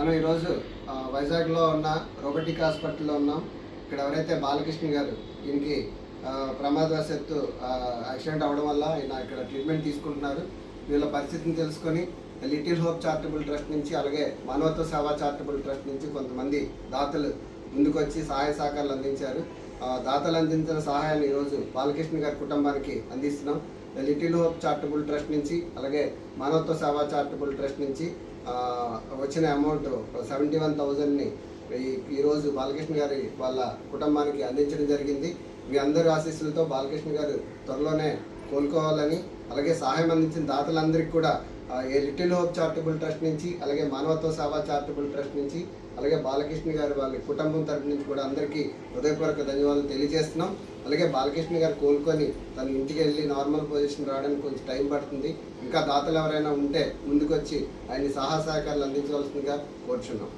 మనం ఈరోజు వైజాగ్లో ఉన్న రోబోటిక్ హాస్పిటల్లో ఉన్నాం. ఇక్కడ ఎవరైతే బాలకృష్ణ గారు ఈయనకి ప్రమాదవశాత్తు యాక్సిడెంట్ అవ్వడం వల్ల ఆయన ఇక్కడ ట్రీట్మెంట్ తీసుకుంటున్నారు. వీళ్ళ పరిస్థితిని తెలుసుకొని లిటిల్ హోప్ చారిటబుల్ ట్రస్ట్ నుంచి అలాగే మానవత్వ సేవా చారిటబుల్ ట్రస్ట్ నుంచి కొంతమంది దాతలు ముందుకొచ్చి సహాయ సహకారాలు అందించారు. దాతలు అందించిన సహాయాన్ని ఈరోజు బాలకృష్ణ గారి కుటుంబానికి అందిస్తున్నాం. లిటిల్ హోప్ చారిటబుల్ ట్రస్ట్ నుంచి అలాగే మానవత్వ సేవా చారిటబుల్ ట్రస్ట్ నుంచి వచ్చిన అమౌంట్ 71,000ని ఈరోజు బాలకృష్ణ గారి వాళ్ళ కుటుంబానికి అందించడం జరిగింది. మీ అందరి ఆశీస్సులతో బాలకృష్ణ గారు త్వరలోనే కోలుకోవాలని, అలాగే సహాయం అందించిన దాతలందరికీ కూడా లిటిల్ హోప్ చారిటబుల్ ట్రస్ట్ నుంచి అలాగే మానవత్వ సేవా చారిటబుల్ ట్రస్ట్ నుంచి అలాగే బాలకృష్ణ గారి వాళ్ళ కుటుంబం తరపు నుంచి కూడా అందరికీ హృదయపూర్వక ధన్యవాదాలు తెలియజేస్తున్నాం. అలాగే బాలకృష్ణ గారు కోలుకొని తన ఇంటికి వెళ్ళి నార్మల్ పొజిషన్ రావడానికి కొంచెం టైం పడుతుంది. ఇంకా దాతలు ఎవరైనా ఉంటే ముందుకొచ్చి ఆయన సహాయ సహకారాలు అందించవలసిందిగా కోరుచున్నాం.